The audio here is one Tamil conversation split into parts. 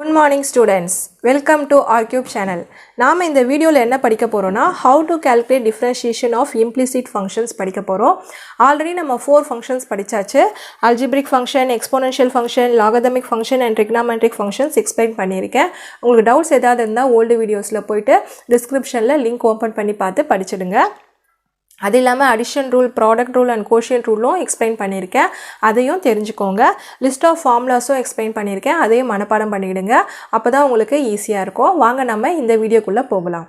Good morning students, welcome to R-Cube channel. நாம இந்த வீடியோல என்ன படிக்க போறோம்னா how to calculate differentiation of implicit functions படிக்க போறோம். ஆல்ரெடி நம்ம 4 functions படிச்சாச்சு. Algebraic function, exponential function, logarithmic function and trigonometric functions explain பண்ணிருக்கேன். உங்களுக்கு டவுட்ஸ் ஏதாவது இருந்தா old videosல போய்ட்டு descriptionல link open பண்ணி பார்த்து படிச்சிடுங்க. அது இல்லாம addition rule, product rule and quotient ruleம் explain பண்ணிருக்கேன். அதையும் தெரிஞ்சுக்கோங்க. list of formulaஸும் explain பண்ணிருக்கேன். அதையும் மனப்பாடம் பண்ணிடுங்க. அப்பதான் உங்களுக்கு ஈஸியா இருக்கும். வாங்க நம்ம இந்த வீடியோக்குள்ள போகலாம்.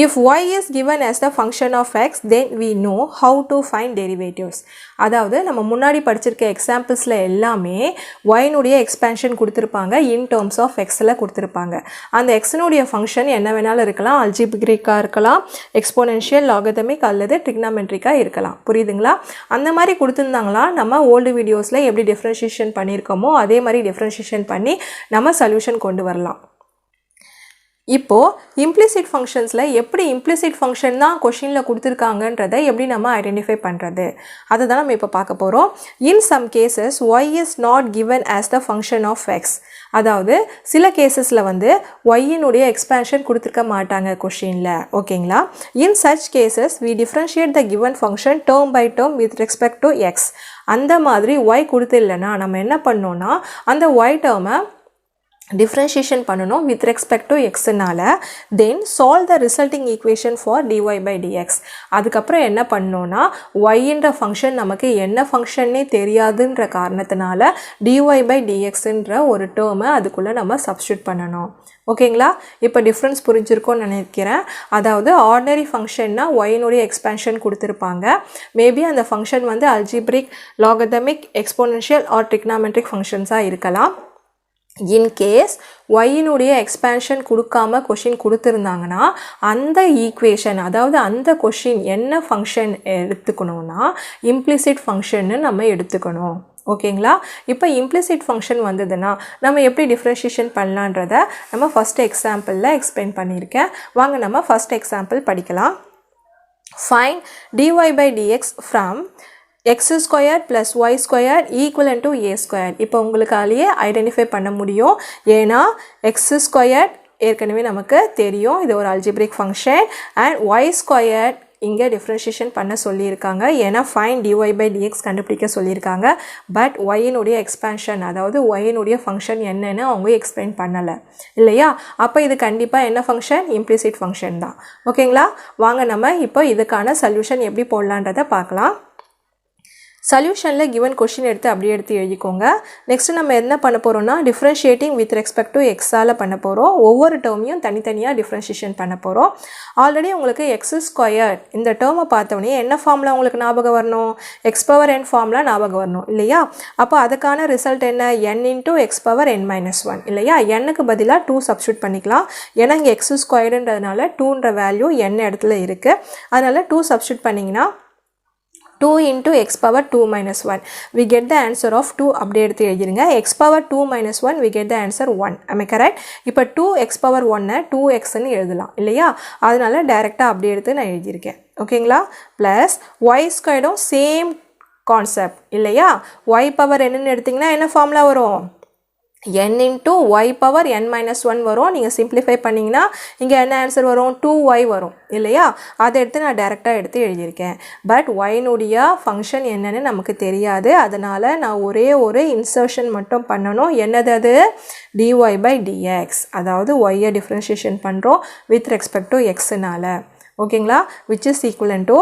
If y is given as the function of x, then we know how to find derivatives. அதாவது நம்ம முன்னாடி படிச்சிருக்க எக்ஸாம்பிள்ஸ்ல எல்லாமே y னுடைய எக்ஸ்பான்ஷன் கொடுத்திருப்பாங்க in terms of x ல கொடுத்திருப்பாங்க. அந்த x னுடைய ஃபங்க்ஷன் என்ன வேணாலும் இருக்கலாம், அல்ஜிப்ரிக்கா இருக்கலாம், எக்ஸ்போனென்ஷியல், லாகர்தமிக் அல்லது ட்ரிகனாமெட்ரிக்கா இருக்கலாம். புரியுதுங்களா? அந்த மாதிரி கொடுத்திருந்தாங்களா நம்ம ஓல்ட் வீடியோஸ்ல எப்படி டிஃபரன்ஷியேஷன் பண்ணிருக்கோமோ அதே மாதிரி டிஃபரன்ஷியேஷன் பண்ணி நம்ம சொல்யூஷன் கொண்டு வரலாம். இப்போ implicit functionsல எப்படி implicit function தான் क्वेश्चनல கொடுத்திருக்காங்கன்றதை எப்படி நம்ம ஐடென்டிஃபை பண்றது அத தான் நம்ம இப்ப பார்க்க போறோம். In some cases y is not given as the function of x. அதாவது சில கேसेसல வந்து y னுடைய எக்ஸ்பான்ஷன் கொடுத்திருக்க மாட்டாங்க क्वेश्चनல. ஓகேங்களா? In such cases we differentiate the given function term by term with respect to x. அந்த மாதிரி y கொடுத்தில்லனா நம்ம என்ன பண்ணோம்னா அந்த y term differentiation பண்ணனும் with respect to x னால then solve the resulting equation for dy by dx. அதுக்கு அப்புறம் என்ன பண்ணனும்னா y ன்ற ஃபங்க்ஷன் நமக்கு என்ன ஃபங்க்ஷன்னே தெரியாதுன்ற காரணத்தினால dy by dx ன்ற ஒரு டேர்மை அதுக்குள்ள நம்ம சப்ஸ்டிட்யூட் பண்ணனும். ஓகேங்களா? இப்போ டிஃபரன்ஸ் புரிஞ்சிருக்கும்னு நினைக்கிறேன். அதாவது ஆர்டினரி ஃபங்க்ஷன்னா y னுடைய எக்ஸ்பான்ஷன் கொடுத்திருப்பாங்க. மேபி அந்த ஃபங்க்ஷன் வந்து algebraic, logarithmic, exponential or trigonometric ஃபங்க்ஷன்ஸா இருக்கலாம். In case y னுடைய எக்ஸ்பான்ஷன் கொடுக்காம क्वेश्चन கொடுத்திருந்தாங்கன்னா அந்த ஈக்குவேஷன் அதாவது அந்த क्वेश्चन என்ன ஃபங்க்ஷன் எடுத்துக்கணும்னா implicit function நம்ம எடுத்துக்கணும். ஓகேங்களா? இப்போ implicit function வந்ததுன்னா நம்ம எப்படி டிஃபரன்ஷியேஷன் பண்ணலாம்ன்றதை நம்ம ஃபர்ஸ்ட் எக்ஸாம்பிள்ல எக்ஸ்பிளைன் பண்ணியிருக்கேன். வாங்க நம்ம ஃபர்ஸ்ட் எக்ஸாம்பிள் படிக்கலாம். Find dy by dx from x squared plus y squared equivalent to a squared. இப்போ உங்களுக்கு அலியே ஐடென்டிஃபை பண்ண முடியும். ஏனா x squared ஏற்கனவே நமக்கு தெரியும். இது ஒரு algebraic function and y squared இங்க டிஃபரன்ஷியேஷன் பண்ண சொல்லியிருக்காங்க. ஏனா find dy by dx கண்டுபிடிக்க சொல்லியிருக்காங்க. பட் y னுடைய எக்ஸ்பான்ஷன் அதாவது y னுடைய ஃபங்க்ஷன் என்னன்னு அவங்க எக்ஸ்பிளைன் பண்ணல. இல்லையா? அப்ப இது கண்டிப்பா என்ன ஃபங்க்ஷன்? implicit function தான். ஓகேங்களா? வாங்க நம்ம இப்போ இதுக்கான சொல்யூஷன் எப்படி போடலாம்ன்றதை பார்க்கலாம். சொல்யூஷன்ல given question எடுத்து அப்படியே எடுத்து எழுதிக்கோங்க. நெக்ஸ்ட் நம்ம என்ன பண்ண போறோம்னா differentiating with respect to x ஆல பண்ண போறோம். ஒவ்வொரு டேர்மையும் தனித்தனியா டிஃபரன்ஷியேஷன் பண்ண போறோம். ஆல்ரெடி உங்களுக்கு x ஸ்கொயர்ட் இந்த டேர்மை பார்த்தவனே என்ன ஃபார்முலா உங்களுக்கு ஞாபகம் வரணும்? x பவர் n ஃபார்முலா ஞாபகம் வரணும் இல்லையா? அப்ப அதுக்கான ரிசல்ட் என்ன? n * x பவர் n - 1 இல்லையா? n க்கு பதிலா 2 சப்ஸ்டிட்யூட் பண்ணிக்கலாம். ஏன்னா இங்க x ஸ்கொயர்ட்ன்றதுனால 2 ன்ற வேல்யூ n இடத்துல இருக்கு. அதனால 2 சப்ஸ்டிட்யூட் பண்ணீங்கனா 2 into x power 2 minus 1. We get the answer of 2 அப்படியே எடுத்து எழுதிருங்க. x power 2 minus 1 we get the answer 1. Am I correct? இப்போ 2x power 1 2x ன்னு எழுதலாம் இல்லையா? அதனால டைரக்ட்டா அப்படியே எடுத்து நான் எழுதிருக்கேன். ஓகேங்களா? plus y squared same concept இல்லையா? y power n ன்னு எடுத்தீங்கன்னா என்ன ஃபார்முலா வரும்? n into y power n minus 1 வரும். நீங்க சிம்பிளிஃபை பண்ணீங்கன்னா இங்க என்ன ஆன்சர் வரும்? 2y வரும் இல்லையா? அதை எடுத்து நான் டைரக்ட்டா எடுத்து எழுதியிருக்கேன். பட் y னுடைய ஃபங்க்ஷன் என்னன்னு நமக்கு தெரியாது. அதனால நான் ஒரே ஒரு இன்சர்ஷன் மட்டும் பண்ணனும். என்னது அது? dy by dx. அதாவது y ஐ டிஃபரன்ஷியேஷன் பண்றோம் with respect to x னால. ஓகேங்களா? which is equivalent to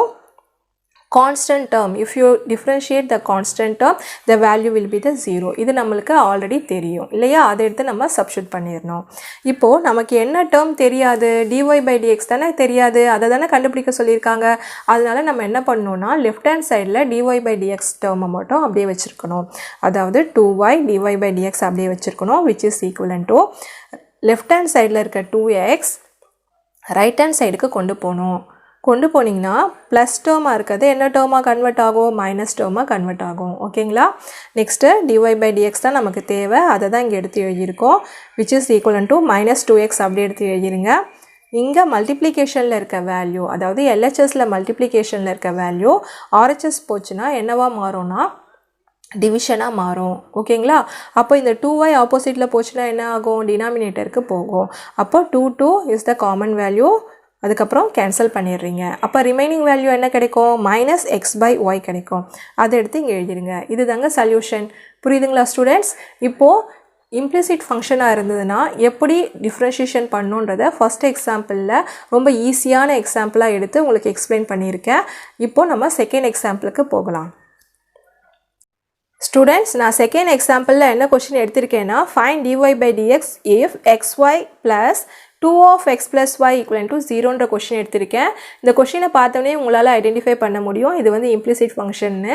constant term. If you differentiate the constant term, the value will be the 0. இது நமக்கு ஆல்ரெடி தெரியும் இல்லையா? அதை எடுத்து நம்ம சப்ஸ்டிட்யூட் பண்ணிரணும். இப்போ நமக்கு என்ன டேர்ம் தெரியாது? dy by dx தானே தெரியாது. அதை தானே கண்டுபிடிக்க சொல்லியிருக்காங்க. அதனால நம்ம என்ன பண்ணணும்னா லெஃப்ட் ஹேண்ட் சைடில் dy by dx டேர்மை மட்டும் அப்படியே வச்சிருக்கணும். அதாவது 2y dy by dx அப்படியே வச்சிருக்கணும். which is equivalent to left hand சைடில் இருக்க 2x ரைட் ஹேண்ட் சைடுக்கு கொண்டு போகணும். கொண்டு போனீங்கன்னா ப்ளஸ் டேர்மாக இருக்கிறது என்ன டேர்மாக கன்வெர்ட் ஆகும்? மைனஸ் டேர்மாக கன்வெர்ட் ஆகும். ஓகேங்களா? நெக்ஸ்ட்டு dy by dx தான் நமக்கு தேவை. அதை தான் இங்கே எடுத்து எழுதியிருக்கோம். which is equivalent to -2x அப்படி எடுத்து எழுதிருங்க. இங்கே மல்டிப்ளிகேஷனில் இருக்க வேல்யூ அதாவது LHSல மல்டிப்ளிகேஷனில் இருக்க வேல்யூ RHS போச்சுன்னா என்னவா மாறும்னா டிவிஷனாக மாறும். ஓகேங்களா? அப்போ இந்த 2y ஆப்போசிட்டில் போச்சுன்னா என்ன ஆகும்? டினாமினேட்டருக்கு போகும். அப்போ 2 இஸ் த காமன் வேல்யூ. அதுக்கப்புறம் கேன்சல் பண்ணிடுறீங்க. அப்போ ரிமைனிங் வேல்யூ என்ன கிடைக்கும்? -x/y கிடைக்கும். அதை எடுத்து இங்கே எழுதிடுங்க. இது தாங்க சொல்யூஷன். புரியுதுங்களா ஸ்டூடெண்ட்ஸ்? இப்போது இம்ப்ளிசிட் ஃபங்க்ஷனாக இருந்ததுன்னா எப்படி டிஃப்ரென்ஷியேஷன் பண்ணுன்றதை ஃபஸ்ட் எக்ஸாம்பிளில் ரொம்ப ஈஸியான எக்ஸாம்பிளாக எடுத்து உங்களுக்கு எக்ஸ்பிளைன் பண்ணியிருக்கேன். இப்போது நம்ம செகண்ட் எக்ஸாம்பிளுக்கு போகலாம். ஸ்டூடெண்ட்ஸ், நான் செகண்ட் எக்ஸாம்பிளில் என்ன கொஸ்டின் எடுத்திருக்கேன்னா, find dy/dx if xy plus 2 of x plus y equal to 0ன்ற கொஸ்டின் எடுத்திருக்கேன். இந்த கொஸ்டினை பார்த்தோன்னே உங்களால் ஐடென்டிஃபை பண்ண முடியும் இது வந்து இம்ப்ளிசிட் ஃபங்க்ஷன்னு.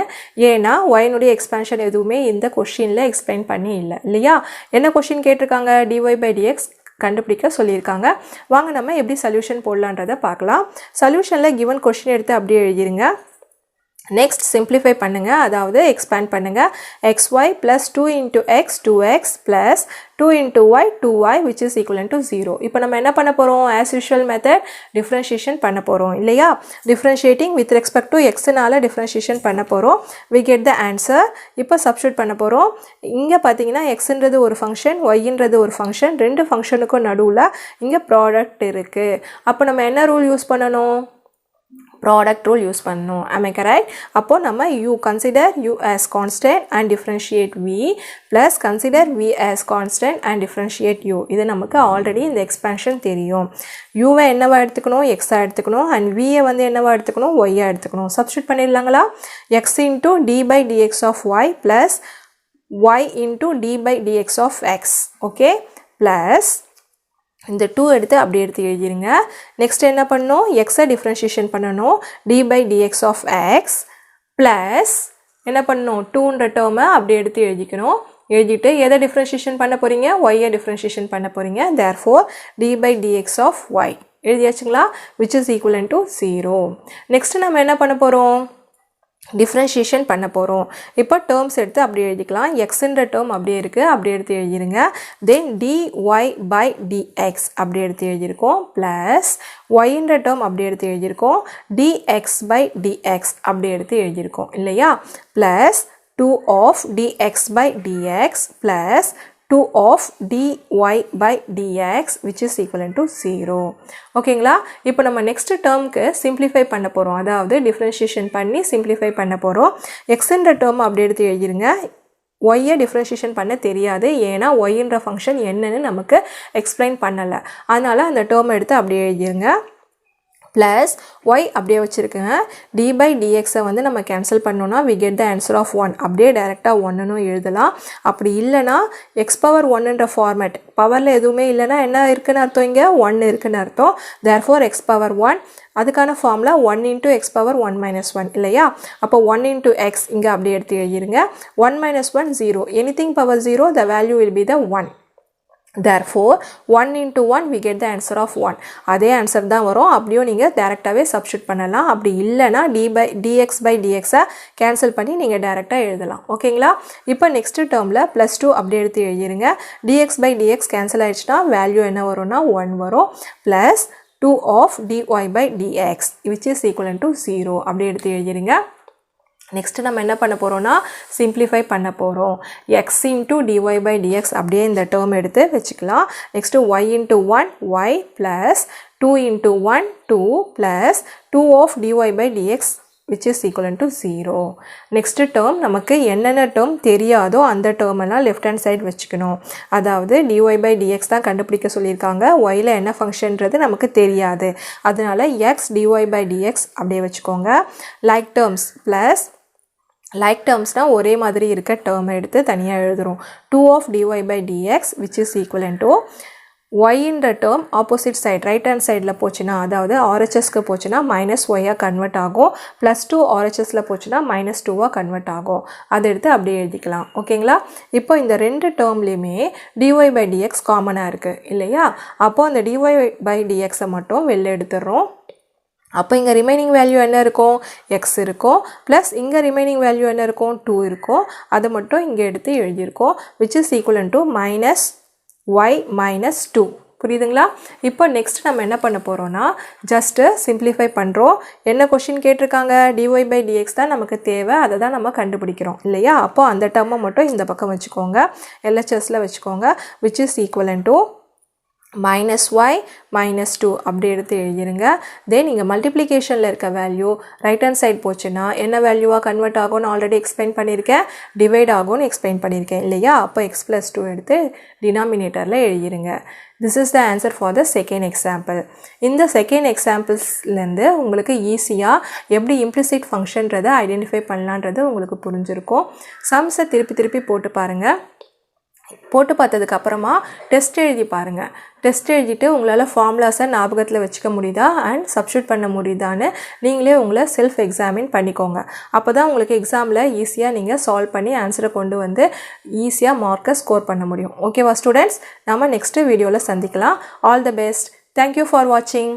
ஏன்னா ஒய்னுடைய எக்ஸ்பேன்ஷன் எதுவுமே இந்த கொஸ்டினில் எக்ஸ்பிளைன் பண்ணி இல்லை இல்லையா? என்ன கொஸ்டின் கேட்டிருக்காங்க? dy/dx கண்டுபிடிக்க சொல்லியிருக்காங்க. வாங்க நம்ம எப்படி சொல்யூஷன் போடலான்றதை பார்க்கலாம். சொல்யூஷனில் கிவன் கொஸ்டின் எடுத்து அப்படியே எழுதிருங்க. நெக்ஸ்ட் சிம்பிளிஃபை பண்ணுங்கள், அதாவது எக்ஸ்பேண்ட் பண்ணுங்கள். xy plus 2 into x 2x plus 2 into y 2y which is equivalent to 0. இப்போ நம்ம என்ன பண்ண போகிறோம்? ஆஸ் யூஷுவல் மெத்தட் டிஃப்ரென்ஷியேஷன் பண்ண போகிறோம் இல்லையா? டிஃப்ரென்ஷியேட்டிங் வித் ரெஸ்பெக்ட் டு எக்ஸ்னால டிஃப்ரென்ஷியேஷன் பண்ண போகிறோம். we get the answer. இப்போ சப்ஸ்டியூட் பண்ண போகிறோம். இங்கே பார்த்தீங்கன்னா எக்ஸ்ன்றது ஒரு ஃபங்க்ஷன், ஒய்ன்றது ஒரு ஃபங்க்ஷன். ரெண்டு ஃபங்க்ஷனுக்கும் நடுவில் இங்கே ப்ராடக்ட் இருக்குது. அப்போ நம்ம என்ன ரூல் யூஸ் பண்ணணும்? ப்ராடக்ட் ரூல் யூஸ் பண்ணணும். am I correct? அப்போ நம்ம u consider u as constant and differentiate v plus consider v as constant and differentiate u. இது நமக்கு ஆல்ரெடி இந்த எக்ஸ்பேன்ஷன் தெரியும். uவை என்னவா எடுத்துக்கணும்? x-ஆ எடுத்துக்கணும். அண்ட் v-ஐ வந்து என்னவா எடுத்துக்கணும்? y-ஆ எடுத்துக்கணும். Substitute பண்ணிடலாங்களா? x into d/dx of y plus y into d/dx of x. Okay, plus இந்த 2 எடுத்து அப்படியே எடுத்து எழுதிருங்க. நெக்ஸ்ட் என்ன பண்ணணும்? எக்ஸை டிஃப்ரென்ஷியேஷன் பண்ணணும். d/dx of x ப்ளஸ் என்ன பண்ணணும்? 2ன்ற டேர்மை அப்படியே எடுத்து எழுதிக்கணும். எழுதிட்டு எதை டிஃப்ரென்ஷியேஷன் பண்ண போகிறீங்க? ஒய்யை டிஃப்ரென்ஷியேஷன் பண்ண போகிறீங்க. therefore d/dx of y எழுதியாச்சுங்களா? which is equivalent to 0. Next நம்ம என்ன பண்ண போகிறோம்? டிஃப்ரென்ஷியேஷன் பண்ண போகிறோம். இப்போ டேர்ம்ஸ் எடுத்து அப்படியே எழுதிக்கலாம். எக்ஸ்ன்ற டேர்ம் அப்படியே இருக்குது, அப்படியே எடுத்து எழுதிருங்க. தென் dy/dx அப்படியே எடுத்து எழுதியிருக்கோம். ப்ளஸ் ஒய்ன்ற டேர்ம் அப்படியே எடுத்து எழுதியிருக்கோம். dx/dx அப்படியே எடுத்து எழுதியிருக்கோம் இல்லையா? Plus 2 of dx/dx plus 2 of dy/dx which is equivalent to 0. ஓகேங்களா? இப்போ நம்ம நெக்ஸ்ட் டேர்முக்கு சிம்பிளிஃபை பண்ண போகிறோம். அதாவது டிஃப்ரென்ஷியேஷன் பண்ணி சிம்பிளிஃபை பண்ண போகிறோம். எக்ஸ்ன்ற டேர்ம் அப்படி எடுத்து எழுதிருங்க. ஒய்யை டிஃப்ரென்ஷியேஷன் பண்ண தெரியாது, ஏன்னா ஒய்ன்ற ஃபங்க்ஷன் என்னன்னு நமக்கு எக்ஸ்பிளைன் பண்ணலை. அதனால் அந்த டேர்ம் எடுத்து அப்படியே எழுதிருங்க. ப்ளஸ் ஒய் அப்படியே வச்சுருக்குங்க. d/dxை வந்து நம்ம கேன்சல் பண்ணோன்னா we get the answer of 1. அப்படியே டைரெக்டாக 1ன்னு எழுதலாம். அப்படி இல்லைனா x⁻1ன்ற ஃபார்மேட், பவரில் எதுவுமே இல்லைனா என்ன இருக்குன்னு அர்த்தம்? இங்கே 1 இருக்குன்னு அர்த்தம். therefore x⁻1 அதுக்கான ஃபார்முலா 1 into x⁻1 - 1 இல்லையா? அப்போ 1 into x இங்கே அப்படியே எடுத்து எழுதிருங்க. 1 - 1 0. anything power 0 the value will be the 1. therefore 1 into 1 we get the answer of 1. அதே ஆன்சர் தான் வரும். அப்படியும் நீங்கள் டேரெக்டாகவே சப்ஸ்டியூட் பண்ணலாம். அப்படி இல்லைனா dx/dxஐ கேன்சல் பண்ணி நீங்கள் டேரெக்டாக எழுதலாம். ஓகேங்களா? இப்போ நெக்ஸ்ட் டேர்மில் +2 அப்படியே எடுத்து எழுதிருங்க. dx/dx கேன்சல் ஆயிடுச்சுன்னா வேல்யூ என்ன வரும்னா 1 வரும். Plus 2 of dy/dx which is equivalent to 0 அப்படியே எடுத்து எழுதிருங்க. நெக்ஸ்ட்டு நம்ம என்ன பண்ண போகிறோம்னா சிம்பிளிஃபை பண்ண போகிறோம். x into dy/dx அப்படியே இந்த டேர்ம் எடுத்து வச்சுக்கலாம். Next y into 1 y plus 2 into 1 2 plus 2 of dy/dx which is equivalent to 0. Next term நமக்கு என்னென்ன டேர்ம் தெரியாதோ அந்த டேர்மெல்லாம் லெஃப்ட் ஹேண்ட் சைடு வச்சுக்கணும். அதாவது dy/dx தான் கண்டுபிடிக்க சொல்லியிருக்காங்க. ஒயில் என்ன ஃபங்க்ஷன்றது நமக்கு தெரியாது. அதனால x dy/dx அப்படியே வச்சுக்கோங்க. லைக் டேர்ம்ஸ் ப்ளஸ் லைக் டேர்ம்ஸ்னால் ஒரே மாதிரி இருக்க டேர்மை எடுத்து தனியாக எழுதுகிறோம். 2 of dy/dx which is equivalent to ஒய்ன்ற term opposite side right hand சைடில் போச்சுன்னா, அதாவது ஆர்ஹெச்எஸ்க்கு போச்சுன்னா -y கன்வெர்ட் ஆகும். +2 ஆர்ஹெச்எஸில் போச்சுன்னா -2 கன்வெர்ட் ஆகும். அதை எடுத்து அப்படியே எழுதிக்கலாம். ஓகேங்களா? இப்போ இந்த ரெண்டு டேர்ம்லேயுமே dy/dx காமனாக இருக்குது இல்லையா? அப்போது அந்த dy/dxஐ மட்டும் வெளில எடுத்துடுறோம். அப்போ இங்கே ரிமைனிங் வேல்யூ என்ன இருக்கும்? x இருக்கும். ப்ளஸ் இங்கே ரிமைனிங் வேல்யூ என்ன இருக்கும்? 2 இருக்கும். அதை மட்டும் இங்கே எடுத்து எழுதியிருக்கோம். which is equivalent to -y - 2 புரியுதுங்களா? இப்போ நெக்ஸ்ட் நம்ம என்ன பண்ண போகிறோன்னா ஜஸ்ட்டு சிம்பிளிஃபை பண்ணுறோம். என்ன கொஷின் கேட்டிருக்காங்க? dy/dx தான் நமக்கு தேவை, அதை தான் நம்ம கண்டுபிடிக்கிறோம் இல்லையா? அப்போ அந்த டேர்மை மட்டும் இந்த பக்கம் வச்சுக்கோங்க, LHSல வச்சுக்கோங்க. which is equivalent to -y -2 அப்படி எடுத்து எழுதிருங்க. தென் இங்கே மல்டிப்ளிகேஷனில் இருக்க வேல்யூ ரைட் ஹேண்ட் சைட் போச்சுன்னா என்ன வேல்யூவாக கன்வெர்ட் ஆகும்னு ஆல்ரெடி எக்ஸ்பிளைன் பண்ணியிருக்கேன், டிவைட் ஆகும்னு எக்ஸ்பிளைன் பண்ணியிருக்கேன் இல்லையா? அப்போ x + 2 எடுத்து டினாமினேட்டரில் எழுதிருங்க. This is the answer for the second example. இந்த செகண்ட் எக்ஸாம்பிள்ஸ்லேருந்து உங்களுக்கு ஈஸியாக எப்படி implicit ஃபங்க்ஷன்றதை ஐடென்டிஃபை பண்ணலான்றது உங்களுக்கு புரிஞ்சிருக்கும். சம்ஸை திருப்பி போட்டு பாருங்கள். போட்டு பார்த்ததுக்கு அப்புறமா டெஸ்ட் எழுதி பாருங்கள். டெஸ்ட் எழுதிட்டு உங்களால் ஃபார்முலாஸை ஞாபகத்தில் வச்சுக்க முடியுதா அண்ட் சப்ஸ்டியூட் பண்ண முடியுதான்னு நீங்களே உங்களை செல்ஃப் எக்ஸாமின் பண்ணிக்கோங்க. அப்போ தான் உங்களுக்கு எக்ஸாமில் ஈஸியாக நீங்கள் சால்வ் பண்ணி ஆன்சரை கொண்டு வந்து ஈஸியாக மார்க்கை ஸ்கோர் பண்ண முடியும். ஓகேவா ஸ்டூடெண்ட்ஸ்? நம்ம நெக்ஸ்ட்டு வீடியோவில் சந்திக்கலாம். All the best. Thank you for வாட்சிங்.